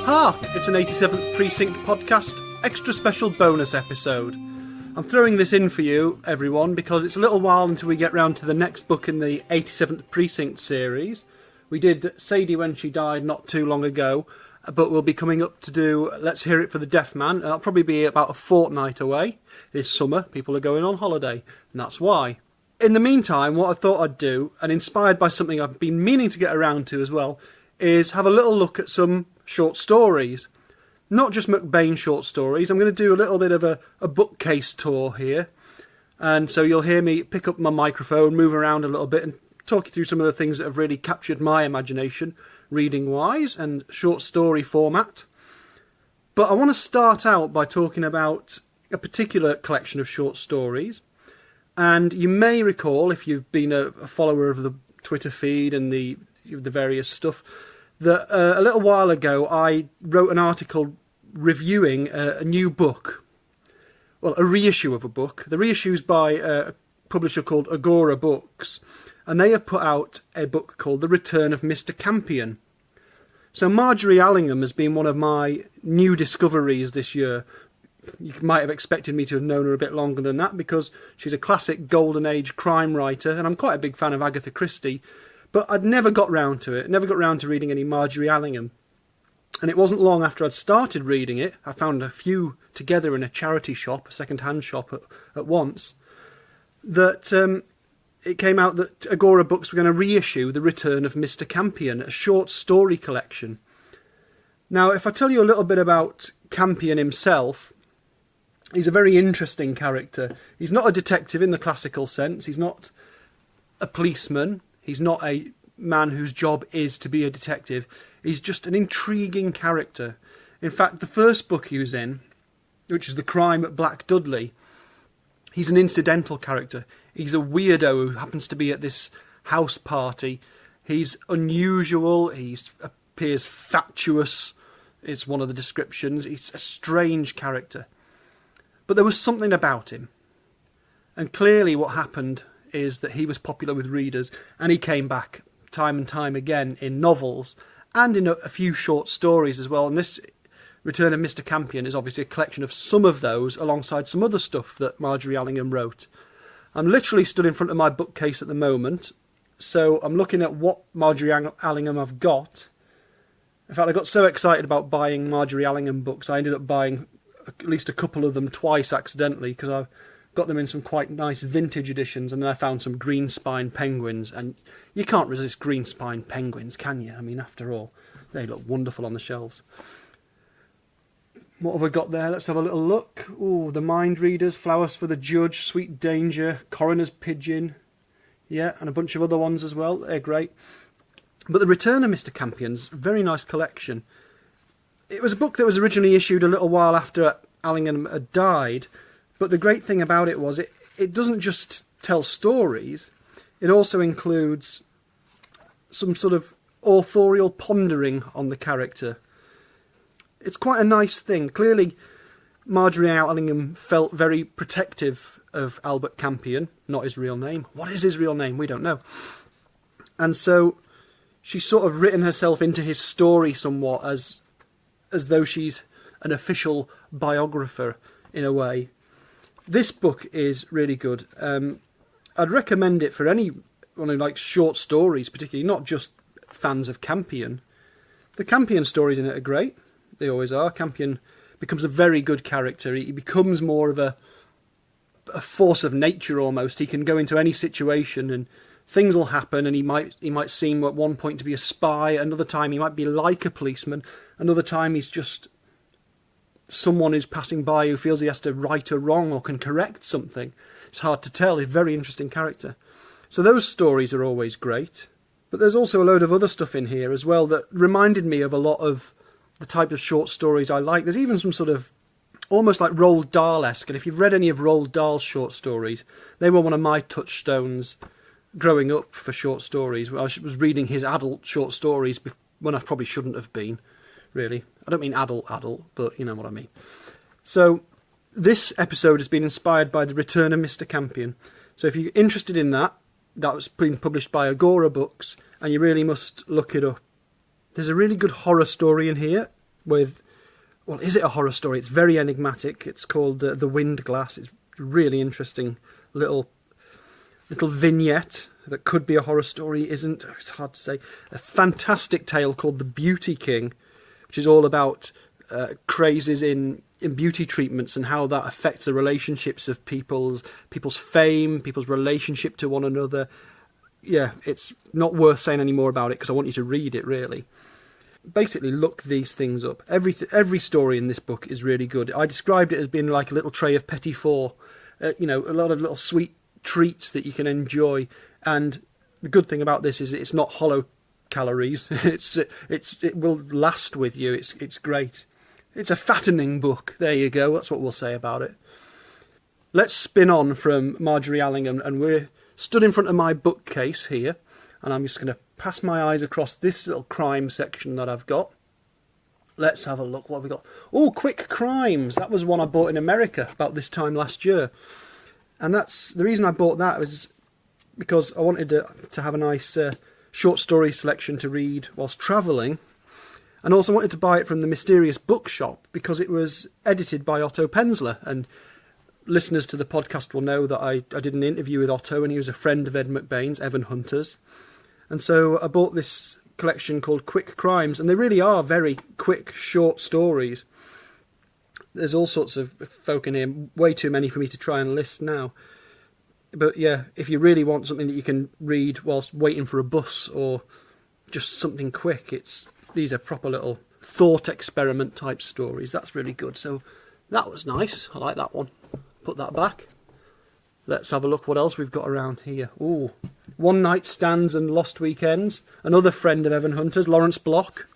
Hark! It's an 87th Precinct Podcast extra special bonus episode. I'm throwing this in for you, everyone, because it's a little while until we get round to the next book in the 87th Precinct series. We did Sadie When She Died not too long ago, but we'll be coming up to do Let's Hear It for the Deaf Man, and that'll probably be about a fortnight away. It's summer, people are going on holiday, and that's why. In the meantime, what I thought I'd do, and inspired by something I've been meaning to get around to as well, is have a little look at some short stories. Not just McBain short stories. I'm going to do a little bit of a bookcase tour here. And so you'll hear me pick up my microphone, move around a little bit, and talk you through some of the things that have really captured my imagination, reading-wise, and short story format. But I want to start out by talking about a particular collection of short stories. And you may recall, if you've been a follower of the Twitter feed and the various stuff, that a little while ago I wrote an article reviewing a new book. Well, a reissue of a book. The reissue's by a publisher called Agora Books, and they have put out a book called The Return of Mr Campion. So Margery Allingham has been one of my new discoveries this year. You might have expected me to have known her a bit longer than that, because she's a classic golden age crime writer, and I'm quite a big fan of Agatha Christie. But I'd never got round to it, never got round to reading any Margery Allingham. And it wasn't long after I'd started reading it, I found a few together in a charity shop, a second-hand shop at once, that it came out that Agora Books were going to reissue The Return of Mr Campion, a short story collection. Now, if I tell you a little bit about Campion himself, he's a very interesting character. He's not a detective in the classical sense, he's not a policeman, he's not a man whose job is to be a detective. He's just an intriguing character. In fact, the first book he was in, which is The Crime at Black Dudley, he's an incidental character. He's a weirdo who happens to be at this house party. He's unusual, he appears fatuous, is one of the descriptions. He's a strange character. But there was something about him. And clearly what happened is that he was popular with readers, and he came back time and time again in novels and in a few short stories as well. And this Return of Mr Campion is obviously a collection of some of those alongside some other stuff that Margery Allingham wrote. I'm literally stood in front of my bookcase at the moment, so I'm looking at what Margery Allingham I've got. In fact, I got so excited about buying Margery Allingham books, I ended up buying at least a couple of them twice accidentally, because I got them in some quite nice vintage editions, and then I found some green spine penguins, and you can't resist green spine penguins, can you? I mean, after all, they look wonderful on the shelves. What have I got there? Let's have a little look. Oh, The Mind Readers, Flowers for the Judge, Sweet Danger, Coroner's Pigeon, yeah, and a bunch of other ones as well. They're great. But The Return of Mr Campion's a very nice collection. It was a book that was originally issued a little while after Allingham had died, but the great thing about it was it doesn't just tell stories, it also includes some sort of authorial pondering on the character. It's quite a nice thing. Clearly, Margery Allingham felt very protective of Albert Campion, not his real name. What is his real name? We don't know. And so she's sort of written herself into his story somewhat as though she's an official biographer in a way. This book is really good. I'd recommend it for anyone who likes short stories, particularly, not just fans of Campion. The Campion stories in it are great. They always are. Campion becomes a very good character. He becomes more of a force of nature almost. He can go into any situation and things will happen, and he might seem at one point to be a spy, another time he might be like a policeman, another time he's just someone who's passing by who feels he has to right a wrong or can correct something. It's hard to tell. He's a very interesting character. So those stories are always great. But there's also a load of other stuff in here as well that reminded me of a lot of the type of short stories I like. There's even some sort of almost like Roald Dahl-esque, and if you've read any of Roald Dahl's short stories, they were one of my touchstones growing up for short stories. I was reading his adult short stories when I probably shouldn't have been, really. I don't mean adult, but you know what I mean. So this episode has been inspired by The Return of Mr Campion. So if you're interested in that was been published by Agora Books, and you really must look it up. There's a really good horror story in here. with, well, is it a horror story? It's very enigmatic. It's called The Wind Glass. It's really interesting little vignette that could be a horror story, isn't. It's hard to say. A fantastic tale called The Beauty King, which is all about crazes in beauty treatments and how that affects the relationships of people's fame, people's relationship to one another. Yeah, it's not worth saying any more about it because I want you to read it, really. Basically, look these things up. Every story in this book is really good. I described it as being like a little tray of petit four, a lot of little sweet treats that you can enjoy. And the good thing about this is it's not hollow calories. It will last with you. It's great. It's a fattening book. There you go. That's what we'll say about it. Let's spin on from Margery Allingham, and we're stood in front of my bookcase here, and I'm just going to pass my eyes across this little crime section that I've got. Let's have a look. What have we got? Oh, Quick Crimes. That was one I bought in America about this time last year. And that's the reason I bought that was because I wanted to have a nice short story selection to read whilst travelling. And also wanted to buy it from the Mysterious Bookshop because it was edited by Otto Penzler. And listeners to the podcast will know that I did an interview with Otto, and he was a friend of Ed McBain's, Evan Hunter's. And so I bought this collection called Quick Crimes, and they really are very quick, short stories. There's all sorts of folk in here, way too many for me to try and list now. But yeah, if you really want something that you can read whilst waiting for a bus or just something quick, these are proper little thought experiment type stories. That's really good. So that was nice. I like that one. Put that back. Let's have a look what else we've got around here. Ooh, One Night Stands and Lost Weekends. Another friend of Evan Hunter's, Lawrence Block.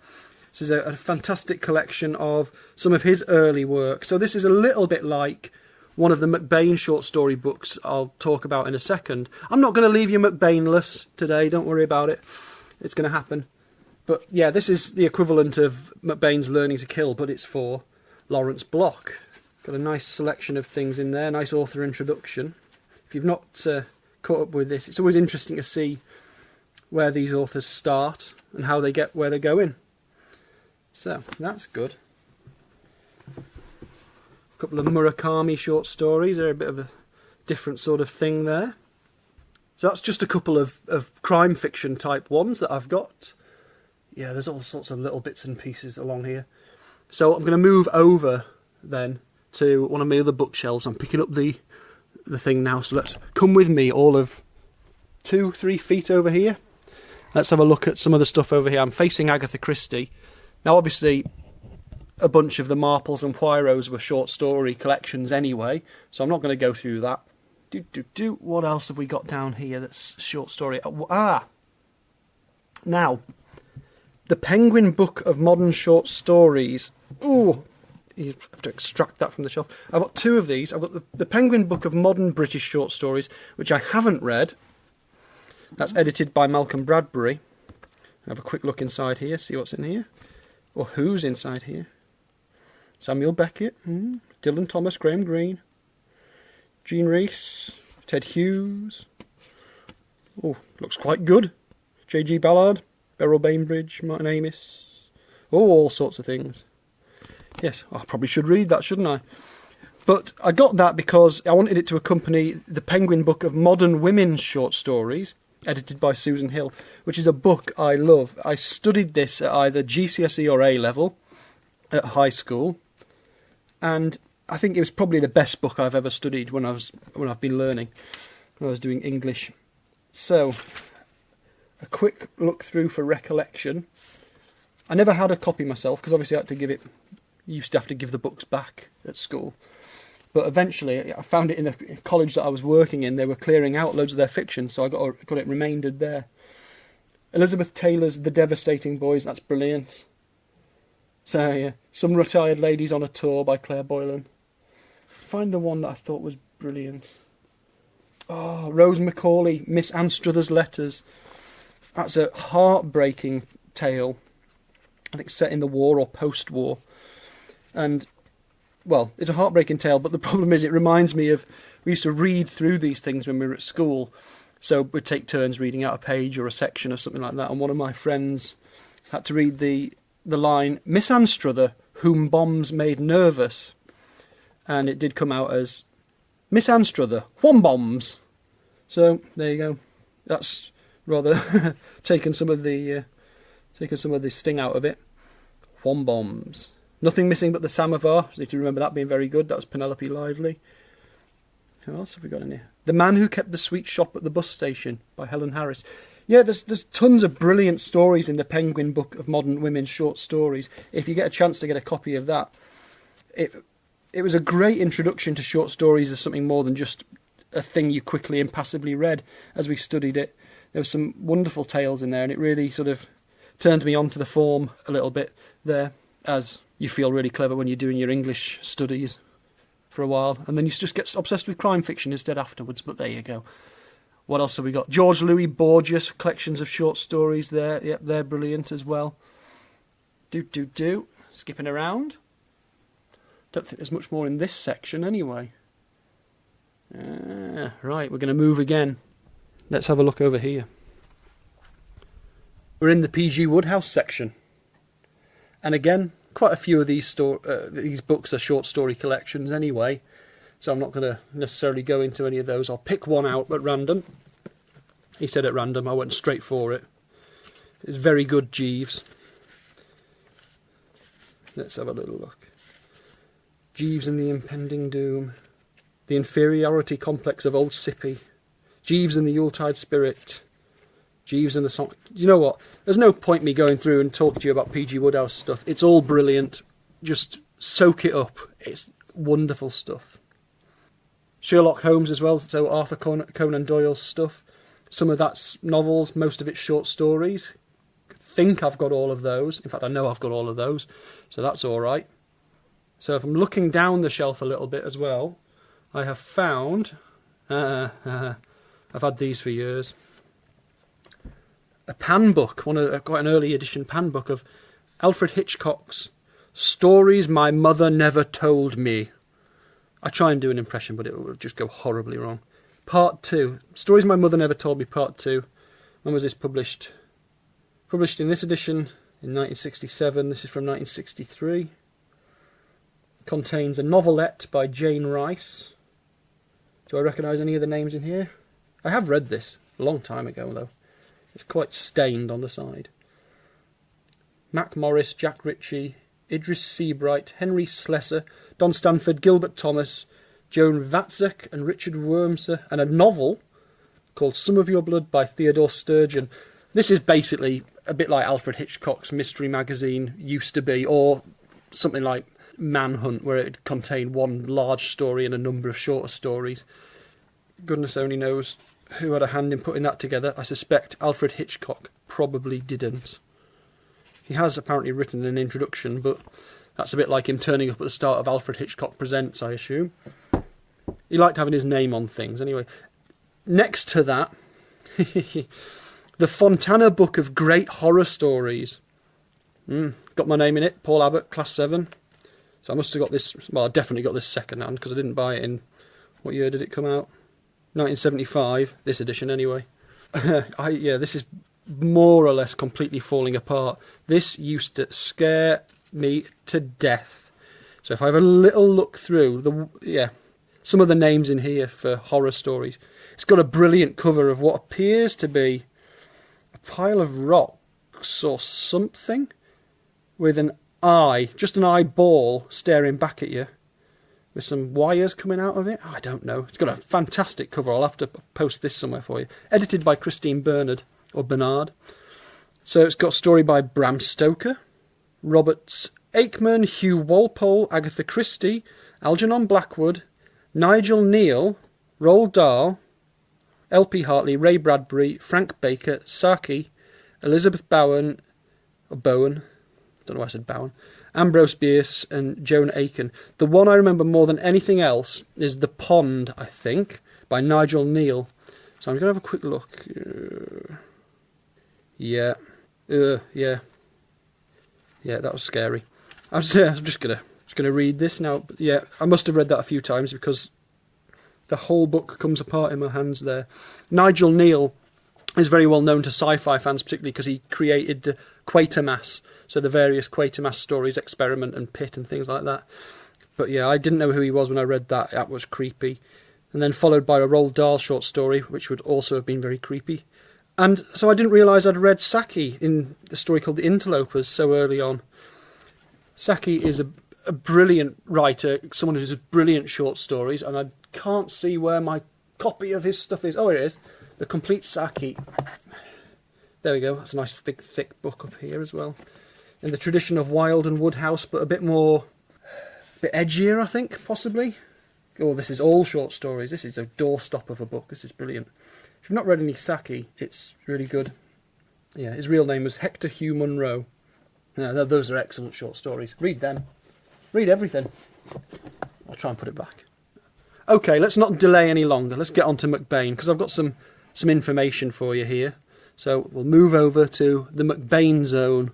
This is a fantastic collection of some of his early work. So this is a little bit like one of the McBain short story books I'll talk about in a second. I'm not going to leave you McBainless today, don't worry about it. It's going to happen. But yeah, this is the equivalent of McBain's Learning to Kill, but it's for Lawrence Block. Got a nice selection of things in there, nice author introduction. If you've not caught up with this, it's always interesting to see where these authors start and how they get where they're going. So, that's good. A couple of Murakami short stories. They're a bit of a different sort of thing there. So that's just a couple of crime fiction type ones that I've got. Yeah, there's all sorts of little bits and pieces along here. So I'm going to move over then to one of my other bookshelves. I'm picking up the thing now, so let's come with me all of 2-3 feet over here. Let's have a look at some of the stuff over here. I'm facing Agatha Christie. Now obviously a bunch of the Marples and Poirots were short story collections anyway, so I'm not going to go through that. What else have we got down here that's short story? Now, the Penguin Book of Modern Short Stories. Ooh, you have to extract that from the shelf. I've got two of these. I've got the Penguin Book of Modern British Short Stories, which I haven't read. That's edited by Malcolm Bradbury. Have a quick look inside here, see what's in here. Or who's inside here. Samuel Beckett, Dylan Thomas, Graham Greene, Jean Rhys, Ted Hughes. Oh, looks quite good. J.G. Ballard, Beryl Bainbridge, Martin Amis. Oh, all sorts of things. Yes, I probably should read that, shouldn't I? But I got that because I wanted it to accompany the Penguin Book of Modern Women's Short Stories, edited by Susan Hill, which is a book I love. I studied this at either GCSE or A level at high school, and I think it was probably the best book I've ever studied when I've been learning, when I was doing English. So, a quick look through for recollection. I never had a copy myself because obviously I had to give it. You used to have to give the books back at school. But eventually, I found it in a college that I was working in. They were clearing out loads of their fiction, so I got it remaindered there. Elizabeth Taylor's The Devastating Boys, that's brilliant. So, yeah, Some Retired Ladies on a Tour by Claire Boylan. Find the one that I thought was brilliant. Oh, Rose Macaulay, Miss Anne Struthers' Letters. That's a heartbreaking tale. I think set in the war or post-war. And well, it's a heartbreaking tale, but the problem is it reminds me of, we used to read through these things when we were at school, so we'd take turns reading out a page or a section or something like that, and one of my friends had to read the the line, Miss Anstruther, whom bombs made nervous. And it did come out as Miss Anstruther, one bombs. So there you go. That's rather taken some of the sting out of it. One bombs. Nothing missing but the samovar. So if you remember that being very good, that was Penelope Lively. Who else have we got in here? The Man Who Kept the Sweet Shop at the Bus Station by Helen Harris. Yeah, there's tons of brilliant stories in the Penguin Book of Modern Women's Short Stories. If you get a chance to get a copy of that, it was a great introduction to short stories as something more than just a thing you quickly and passively read as we studied it. There were some wonderful tales in there, and it really sort of turned me onto the form a little bit there, as you feel really clever when you're doing your English studies for a while, and then you just get obsessed with crime fiction instead afterwards, but there you go. What else have we got? George Louis Borges, collections of short stories there. Yep, they're brilliant as well. Skipping around. Don't think there's much more in this section anyway. Right, we're going to move again. Let's have a look over here. We're in the P.G. Wodehouse section. And again, quite a few of these books are short story collections anyway, so I'm not going to necessarily go into any of those. I'll pick one out at random. He said at random, I went straight for it. It's very good, Jeeves. Let's have a little look. Jeeves and the Impending Doom. The Inferiority Complex of Old Sippy. Jeeves and the Yuletide Spirit. Jeeves and the Song... You know what? There's no point me going through and talking to you about P.G. Wodehouse stuff. It's all brilliant. Just soak it up. It's wonderful stuff. Sherlock Holmes as well, so Arthur Conan Doyle's stuff. Some of that's novels, most of it's short stories. I think I've got all of those. In fact, I know I've got all of those, so that's all right. So if I'm looking down the shelf a little bit as well, I have found... I've had these for years. A pan book, quite an early edition pan book of Alfred Hitchcock's Stories My Mother Never Told Me. I try and do an impression, but it will just go horribly wrong. Part 2. Stories My Mother Never Told Me, Part 2. When was this published? Published in this edition in 1967. This is from 1963. Contains a novelette by Jane Rice. Do I recognise any of the names in here? I have read this a long time ago, though. It's quite stained on the side. Mac Morris, Jack Ritchie, Idris Seabright, Henry Slessor, Don Stanford, Gilbert Thomas, Joan Vatzek and Richard Wormser, and a novel called Some of Your Blood by Theodore Sturgeon. This is basically a bit like Alfred Hitchcock's mystery magazine used to be, or something like Manhunt, where it contained one large story and a number of shorter stories. Goodness only knows who had a hand in putting that together. I suspect Alfred Hitchcock probably didn't. He has apparently written an introduction, but that's a bit like him turning up at the start of Alfred Hitchcock Presents, I assume. He liked having his name on things. Anyway, next to that, the Fontana Book of Great Horror Stories. Got my name in it, Paul Abbott, Class 7. So I must have got this, well, I definitely got this second hand, because I didn't buy it in, what year did it come out? 1975, this edition anyway. This is more or less completely falling apart. This used to scare me to death. So if I have a little look through, some of the names in here for horror stories. It's got a brilliant cover of what appears to be a pile of rocks or something, with an eye, just an eyeball staring back at you, with some wires coming out of it. I don't know. It's got a fantastic cover. I'll have to post this somewhere for you. Edited by Christine Bernard, or Bernard. So it's got a story by Bram Stoker, Robert Aikman, Hugh Walpole, Agatha Christie, Algernon Blackwood, Nigel Neal, Roald Dahl, L.P. Hartley, Ray Bradbury, Frank Baker, Saki, Elizabeth Bowen, don't know why I said Bowen, Ambrose Bierce and Joan Aiken. The one I remember more than anything else is The Pond, I think, by Nigel Neal. So I'm going to have a quick look. Yeah, that was scary. I'm just gonna read this now. Yeah, I must have read that a few times because the whole book comes apart in my hands there. Nigel Neal is very well known to sci-fi fans, particularly because he created Quatermass, so the various Quatermass stories, Experiment and Pit and things like that. But yeah, I didn't know who he was when I read that. That was creepy. And then followed by a Roald Dahl short story, which would also have been very creepy. And so I didn't realise I'd read Saki in the story called The Interlopers so early on. Saki is a brilliant writer, someone who does brilliant short stories, and I can't see where my copy of his stuff is. Oh, it is. The Complete Saki. There we go. That's a nice big thick book up here as well. In the tradition of Wilde and Woodhouse, but a bit edgier, I think, possibly. Oh, this is all short stories. This is a doorstop of a book. This is brilliant. If you've not read any Saki, it's really good. Yeah, his real name was Hector Hugh Munro. Yeah, those are excellent short stories. Read them. Read everything. I'll try and put it back. Okay, let's not delay any longer. Let's get on to McBain, because I've got some information for you here. So we'll move over to the McBain zone.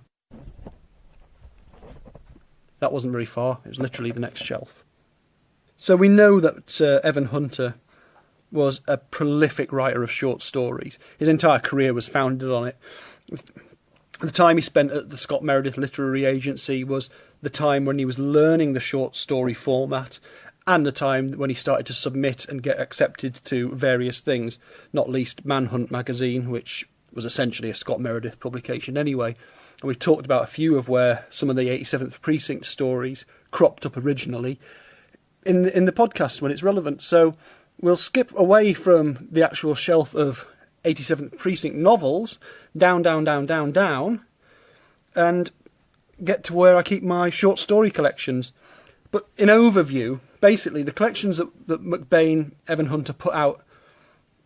That wasn't very far. It was literally the next shelf. So we know that Evan Hunter was a prolific writer of short stories. His entire career was founded on it. The time he spent at the Scott Meredith Literary Agency was the time when he was learning the short story format, and the time when he started to submit and get accepted to various things, not least Manhunt magazine, which was essentially a Scott Meredith publication anyway. And we've talked about a few of where some of the 87th Precinct stories cropped up originally in the podcast when it's relevant. So we'll skip away from the actual shelf of 87th Precinct novels, down, and get to where I keep my short story collections. But in overview, basically the collections that McBain, Evan Hunter put out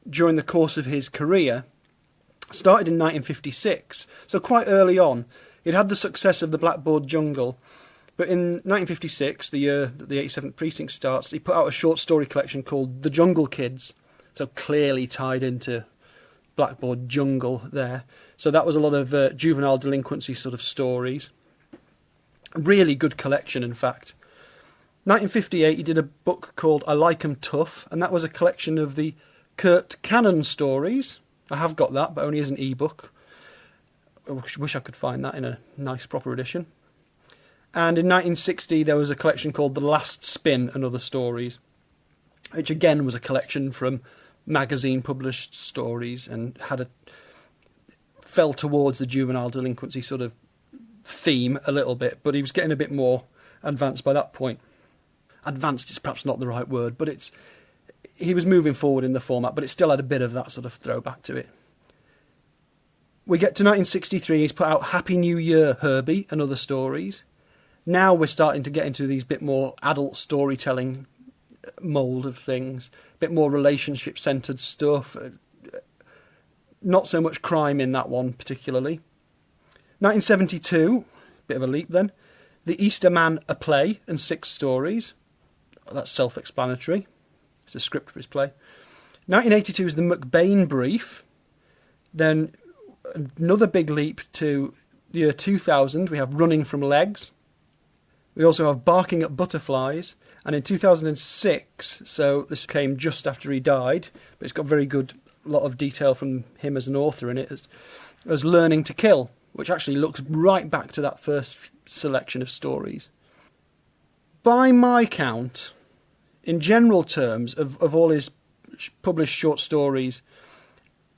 during the course of his career started in 1956, so quite early on. It had the success of the Blackboard Jungle, but in 1956, the year that the 87th Precinct starts, he put out a short story collection called The Jungle Kids, so clearly tied into Blackboard Jungle there. So that was a lot of juvenile delinquency sort of stories. A really good collection, in fact. 1958, he did a book called I Like 'Em Tough, and that was a collection of the Kurt Cannon stories. I have got that, but only as an ebook. I wish I could find that in a nice proper edition. And in 1960, there was a collection called The Last Spin and Other Stories, which again was a collection from magazine-published stories and fell towards the juvenile delinquency sort of theme a little bit, but he was getting a bit more advanced by that point. Advanced is perhaps not the right word, but he was moving forward in the format, but it still had a bit of that sort of throwback to it. We get to 1963, he's put out Happy New Year, Herbie, and Other Stories. Now we're starting to get into these bit more adult storytelling mould of things, a bit more relationship-centred stuff, not so much crime in that one particularly. 1972, bit of a leap then, The Easter Man, a Play, and 6 stories. That's self-explanatory. It's a script for his play. 1982 is the McBain Brief. Then another big leap to the year 2000, we have Running from Legs. We also have Barking at Butterflies. And in 2006, so this came just after he died, but it's got very good lot of detail from him as an author in it, as Learning to Kill, which actually looks right back to that first selection of stories. By my count, in general terms, of all his published short stories,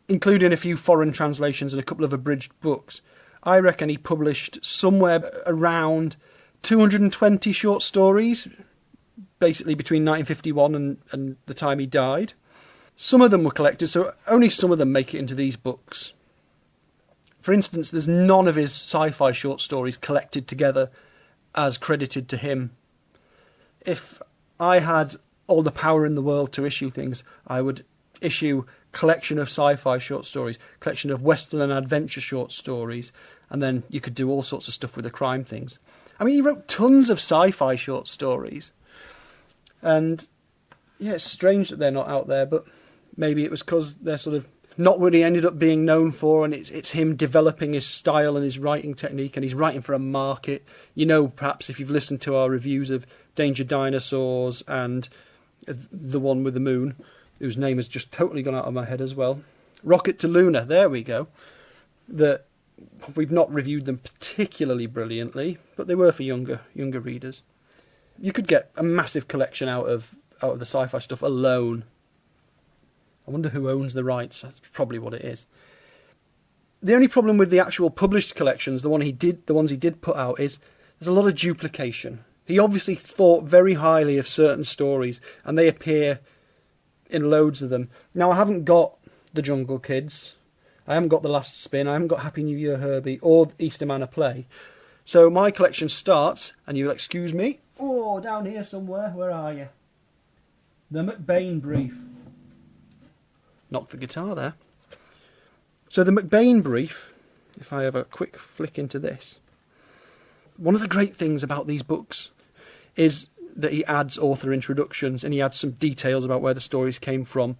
including a few foreign translations and a couple of abridged books, I reckon he published somewhere around 220 short stories, basically between 1951 and the time he died. Some of them were collected, so only some of them make it into these books. For instance, there's none of his sci-fi short stories collected together as credited to him. If I had all the power in the world to issue things, I would issue collection of sci-fi short stories, collection of western and adventure short stories, and then you could do all sorts of stuff with the crime things. I mean, he wrote tons of sci-fi short stories, and yeah, it's strange that they're not out there, but maybe it was because they're sort of not what he ended up being known for, and it's him developing his style and his writing technique, and he's writing for a market. You know, perhaps if you've listened to our reviews of Danger Dinosaurs and the one with the moon, whose name has just totally gone out of my head as well, Rocket to Luna, there we go. That we've not reviewed them particularly brilliantly, but they were for younger readers. You could get a massive collection out of the sci-fi stuff alone. I wonder who owns the rights. That's probably what it is. The only problem with the actual published collections, the ones he did put out, is there's a lot of duplication. He obviously thought very highly of certain stories, and they appear in loads of them. Now, I haven't got The Jungle Kids, I haven't got The Last Spin, I haven't got Happy New Year Herbie, or Easter Manor Play. So my collection starts, and you'll excuse me, down here somewhere, where are you? The McBain Brief. Knocked the guitar there. So the McBain Brief, if I have a quick flick into this, one of the great things about these books is that he adds author introductions and he adds some details about where the stories came from,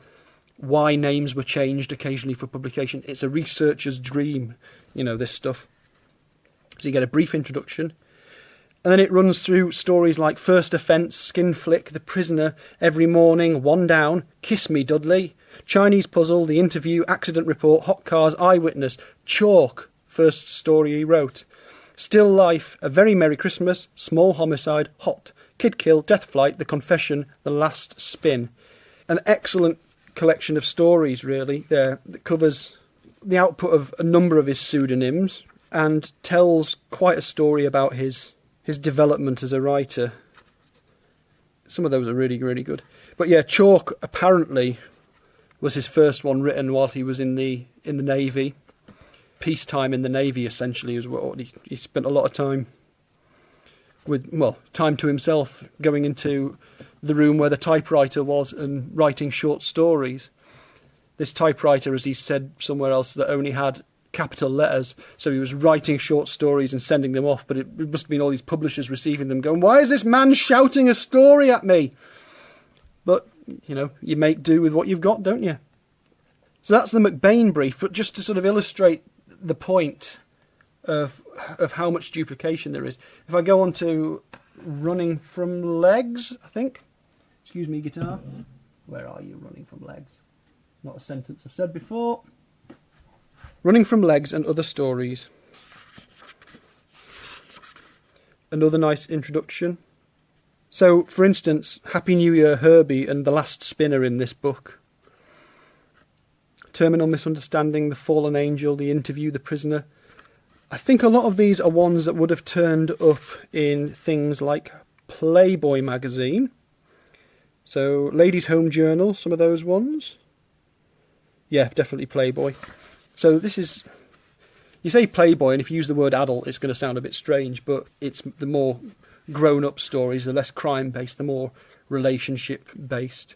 why names were changed occasionally for publication. It's a researcher's dream, this stuff. So you get a brief introduction, and then it runs through stories like First Offence, Skin Flick, The Prisoner, Every Morning, One Down, Kiss Me Dudley, Chinese Puzzle, The Interview, Accident Report, Hot Cars, Eyewitness, Chalk, first story he wrote, Still Life, A Very Merry Christmas, Small Homicide, Hot, Kid Kill, Death Flight, The Confession, The Last Spin. An excellent collection of stories, really, there, that covers the output of a number of his pseudonyms and tells quite a story about his development as a writer. Some of those are really, really good. But yeah, Chalk apparently was his first one written while he was in the Navy. Peacetime in the Navy, essentially, is what he spent a lot of time with, time to himself, going into the room where the typewriter was and writing short stories. This typewriter, as he said somewhere else, that only had capital letters, so he was writing short stories and sending them off, but it must have been all these publishers receiving them going, why is this man shouting a story at me? But, you make do with what you've got, don't you? So that's the McBain Brief, but just to sort of illustrate the point of how much duplication there is. If I go on to Running from Legs, I think. Excuse me, guitar. Where are you, Running from Legs? Not a sentence I've said before. Running from Legs and Other Stories. Another nice introduction. So, for instance, Happy New Year Herbie and The Last Spinner in this book. Terminal Misunderstanding, The Fallen Angel, The Interview, The Prisoner. I think a lot of these are ones that would have turned up in things like Playboy magazine. So, Ladies' Home Journal, some of those ones. Yeah, definitely Playboy. So this is, you say Playboy, and if you use the word adult, it's going to sound a bit strange, but it's the more grown-up stories, the less crime-based, the more relationship-based.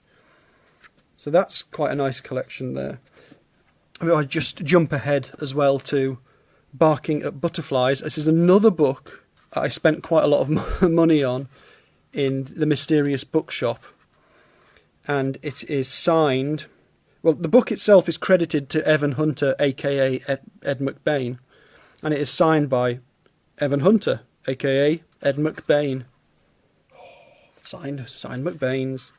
So that's quite a nice collection there. I just jump ahead as well to Barking at Butterflies. This is another book I spent quite a lot of money on in the Mysterious Bookshop, and it is signed. Well, the book itself is credited to Evan Hunter, a.k.a. Ed McBain, and it is signed by Evan Hunter, a.k.a. Ed McBain. Signed McBains.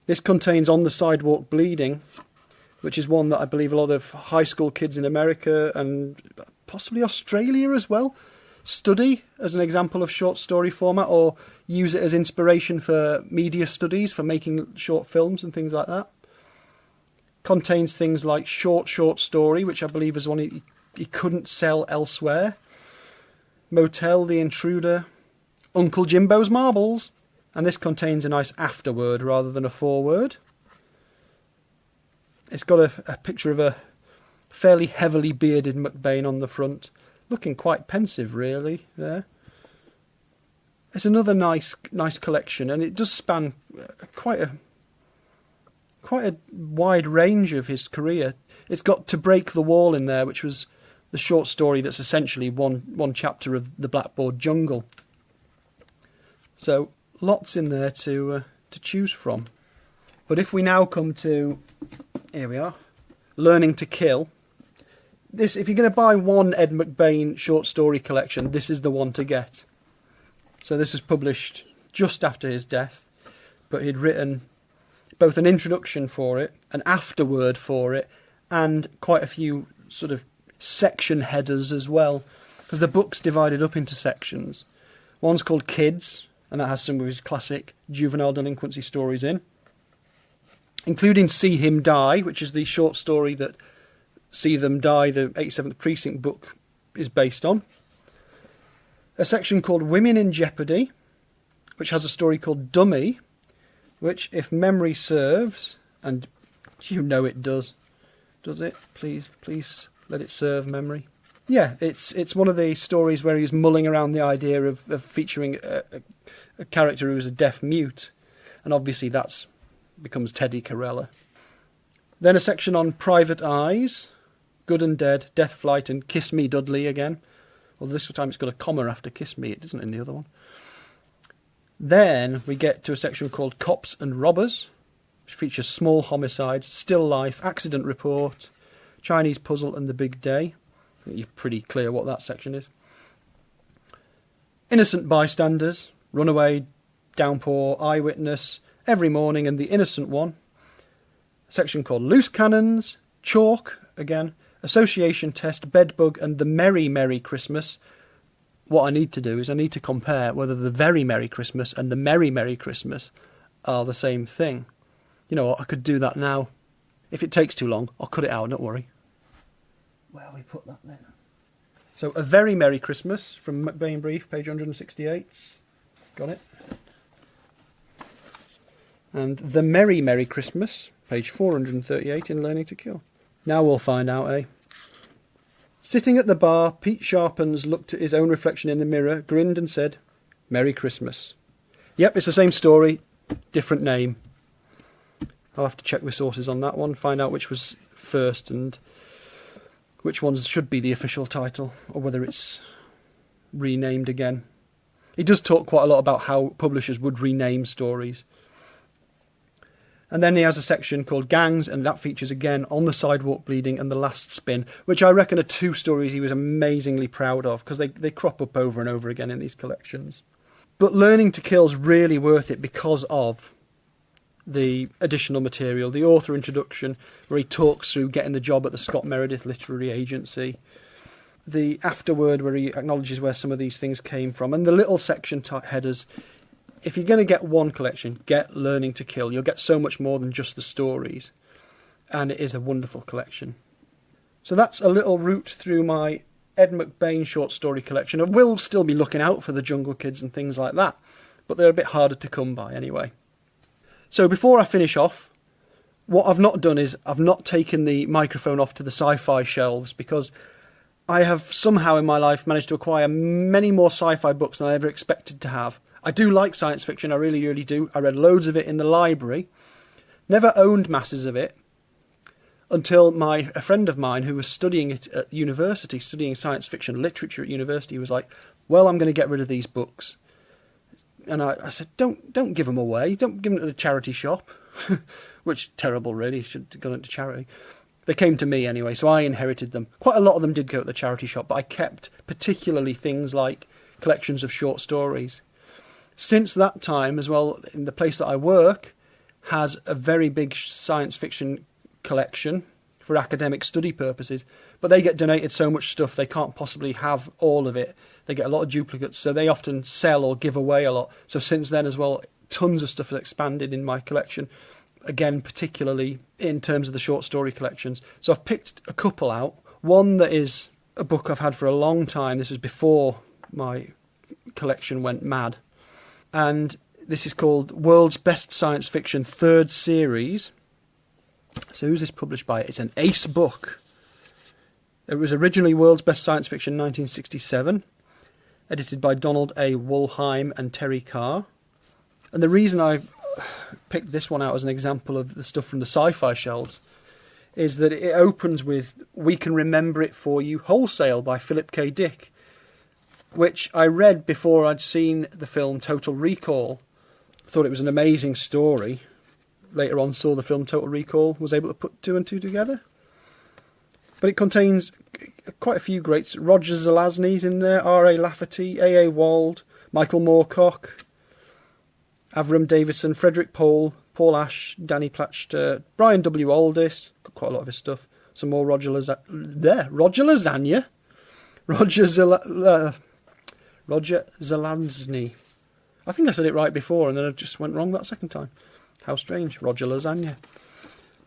This contains On the Sidewalk Bleeding, which is one that I believe a lot of high school kids in America and possibly Australia as well study as an example of short story format, or use it as inspiration for media studies, for making short films and things like that. Contains things like Short Story, which I believe is one he couldn't sell elsewhere. Motel, The Intruder, Uncle Jimbo's Marbles, and this contains a nice afterword rather than a foreword. It's got a picture of a fairly heavily bearded McBain on the front, looking quite pensive really there. It's another nice collection, and it does span quite a wide range of his career. It's got To Break the Wall in there, which was the short story that's essentially one chapter of The Blackboard Jungle. So lots in there to choose from. But if we now come to, here we are, Learning to Kill. This, if you're going to buy one Ed McBain short story collection, this is the one to get. So this was published just after his death, but he'd written both an introduction for it, an afterword for it, and quite a few sort of section headers as well, because the book's divided up into sections. One's called Kids, and that has some of his classic juvenile delinquency stories in, including See Him Die, which is the short story that See Them Die, the 87th Precinct book, is based on. A section called Women in Jeopardy, which has a story called Dummy, which, if memory serves, and you know it does it? Please let it serve memory. Yeah, it's one of the stories where he was mulling around the idea of featuring a character who is a deaf mute, and obviously that's becomes Teddy Carella. Then a section on Private Eyes, Good and Dead, Death Flight, and Kiss Me Dudley again. Although this time it's got a comma after Kiss Me, it doesn't in the other one. Then we get to a section called Cops and Robbers, which features Small Homicide, Still Life, Accident Report, Chinese Puzzle, and The Big Day. I think you're pretty clear what that section is. Innocent Bystanders, Runaway, Downpour, Eyewitness, Every Morning, and The Innocent One. A section called Loose Cannons, Chalk, again, Association Test, Bedbug, and The Merry Merry Christmas. What I need to do is I need to compare whether The Very Merry Christmas and The Merry Merry Christmas are the same thing. You know what, I could do that now. If it takes too long, I'll cut it out, don't worry. Where we put that then? So, A Very Merry Christmas from McBain Brief, page 168. Got it. And The Merry Merry Christmas, page 438 in Learning to Kill. Now we'll find out, eh? Sitting at the bar, Pete Sharpens looked at his own reflection in the mirror, grinned and said, Merry Christmas. Yep, it's the same story, different name. I'll have to check the sources on that one, find out which was first and which ones should be the official title, or whether it's renamed again. He does talk quite a lot about how publishers would rename stories. And then he has a section called Gangs, and that features again On the Sidewalk Bleeding and The Last Spin, which I reckon are two stories he was amazingly proud of, because they crop up over and over again in these collections. But Learning to Kill's really worth it because of the additional material, the author introduction, where he talks through getting the job at the Scott Meredith Literary Agency, the afterword where he acknowledges where some of these things came from, and the little section headers. If you're going to get one collection, get Learning to Kill. You'll get so much more than just the stories. And it is a wonderful collection. So that's a little route through my Ed McBain short story collection. I will still be looking out for the Jungle Kids and things like that, but they're a bit harder to come by anyway. So before I finish off, what I've not done is I've not taken the microphone off to the sci-fi shelves, because I have somehow in my life managed to acquire many more sci-fi books than I ever expected to have. I do like science fiction, I really, really do. I read loads of it in the library. Never owned masses of it until a friend of mine who was studying it at university, studying science fiction literature at university, was like, well, I'm going to get rid of these books. And I said, don't give them away. Don't give them to the charity shop. Which, terrible really, should have gone into charity. They came to me anyway, so I inherited them. Quite a lot of them did go to the charity shop, but I kept particularly things like collections of short stories. Since that time as well, in the place that I work, has a very big science fiction collection for academic study purposes, but they get donated so much stuff they can't possibly have all of it. They get a lot of duplicates, so they often sell or give away a lot. So since then as well, tons of stuff has expanded in my collection, again particularly in terms of the short story collections. So I've picked a couple out. One that is a book I've had for a long time. This was before my collection went mad. And this is called World's Best Science Fiction, 3rd series. So who's this published by? It's an Ace book. It was originally World's Best Science Fiction, 1967, edited by Donald A. Wollheim and Terry Carr. And the reason I picked this one out as an example of the stuff from the sci-fi shelves is that it opens with We Can Remember It For You Wholesale by Philip K. Dick, which I read before I'd seen the film Total Recall. Thought it was an amazing story. Later on saw the film Total Recall, was able to put 2 and 2 together. But it contains quite a few greats. Roger Zelazny's in there, R.A. Lafferty, A.A. Wald, Michael Moorcock, Avram Davidson, Frederick Pohl, Paul Ash, Danny Platchter, Brian W. Aldiss, got quite a lot of his stuff, some more Roger Lasagna. Roger Zelazny. I think I said it right before, and then I just went wrong that second time. How strange. Roger Lasagna.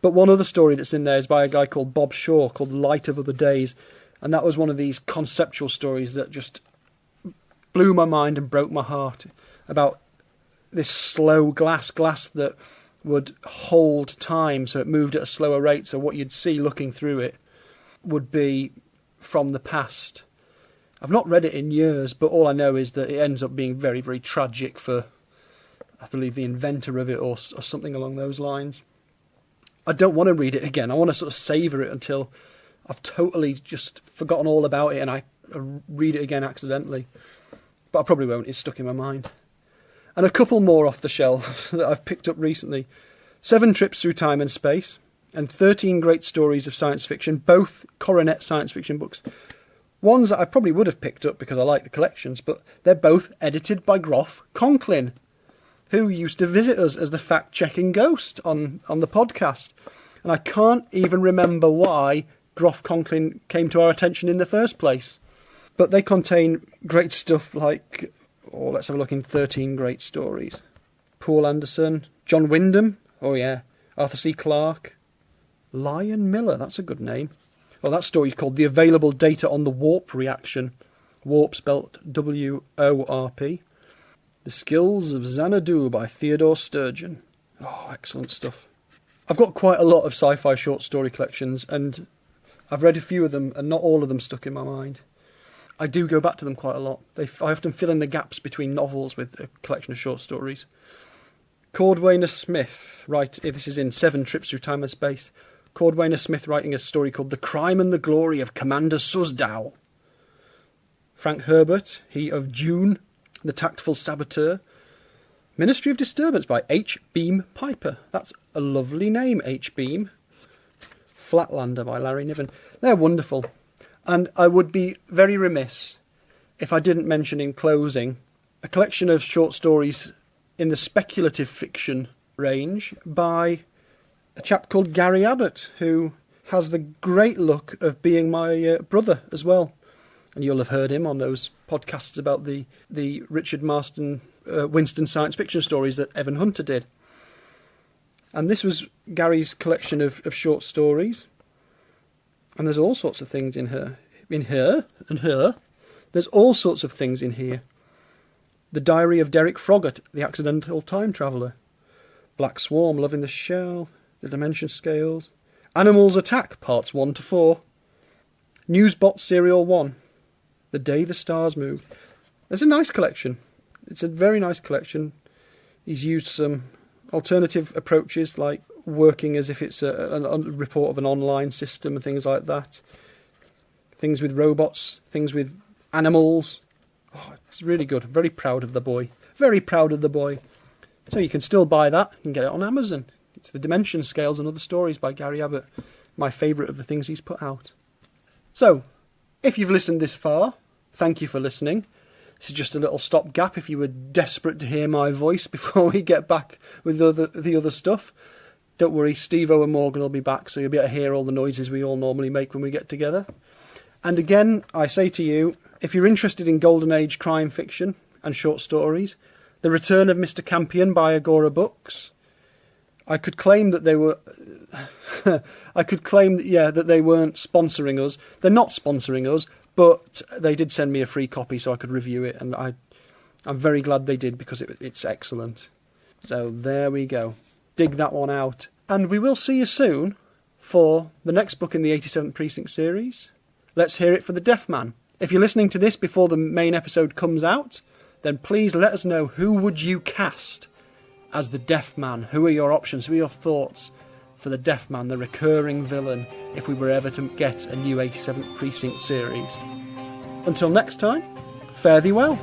But one other story that's in there is by a guy called Bob Shaw, called Light of Other Days. And that was one of these conceptual stories that just blew my mind and broke my heart, about this slow glass that would hold time, so it moved at a slower rate, so what you'd see looking through it would be from the past. I've not read it in years, but all I know is that it ends up being very, very tragic for, I believe, the inventor of it, or something along those lines. I don't want to read it again. I want to sort of savour it until I've totally just forgotten all about it and I read it again accidentally. But I probably won't. It's stuck in my mind. And a couple more off the shelf that I've picked up recently. 7 Trips Through Time and Space and 13 Great Stories of Science Fiction, both Coronet science fiction books. Ones that I probably would have picked up because I like the collections, but they're both edited by Groff Conklin, who used to visit us as the fact-checking ghost on the podcast. And I can't even remember why Groff Conklin came to our attention in the first place. But they contain great stuff like, let's have a look in 13 Great Stories. Paul Anderson, John Wyndham, oh yeah, Arthur C. Clarke, Lion Miller, that's a good name. Well, that story's called The Available Data on the Warp Reaction. Warp spelt W-O-R-P. The Skills of Xanadu by Theodore Sturgeon. Oh, excellent stuff. I've got quite a lot of sci-fi short story collections, and I've read a few of them, and not all of them stuck in my mind. I do go back to them quite a lot. I often fill in the gaps between novels with a collection of short stories. Cordwainer Smith, this is in 7 Trips Through Time and Space. Cordwainer Smith writing a story called The Crime and the Glory of Commander Suzdow. Frank Herbert, he of Dune, The Tactful Saboteur. Ministry of Disturbance by H. Beam Piper. That's a lovely name, H. Beam. Flatlander by Larry Niven. They're wonderful. And I would be very remiss if I didn't mention in closing a collection of short stories in the speculative fiction range by a chap called Garry Abbott, who has the great luck of being my brother as well. And you'll have heard him on those podcasts about the Richard Marston, Winston science fiction stories that Evan Hunter did. And this was Gary's collection of short stories. And there's all sorts of things in her. There's all sorts of things in here. The Diary of Derek Froggatt, the Accidental Time Traveller. Black Swarm, Love in the Shell, The Dimension Scales. Animals Attack, Parts 1 to 4. Newsbot Serial 1. The Day the Stars Moved. It's a nice collection. It's a very nice collection. He's used some alternative approaches, like working as if it's a report of an online system and things like that. Things with robots, things with animals. Oh, it's really good. Very proud of the boy. Very proud of the boy. So you can still buy that and get it on Amazon. It's The Dimension Scales and Other Stories by Garry Abbott. My favourite of the things he's put out. So, if you've listened this far, thank you for listening. This is just a little stopgap if you were desperate to hear my voice before we get back with the other stuff. Don't worry, Steve-O and Morgan will be back, so you'll be able to hear all the noises we all normally make when we get together. And again, I say to you, if you're interested in Golden Age crime fiction and short stories, The Return of Mr Campion by Agora Books. I could claim that they were... that they weren't sponsoring us. They're not sponsoring us, but they did send me a free copy so I could review it, and I'm very glad they did because it's excellent. So there we go. Dig that one out. And we will see you soon for the next book in the 87th Precinct series. Let's hear it for The Deaf Man. If you're listening to this before the main episode comes out, then please let us know who would you cast as the Deaf Man. Who are your options? Who are your thoughts for the Deaf Man, the recurring villain, if we were ever to get a new 87th Precinct series? Until next time, fare thee well.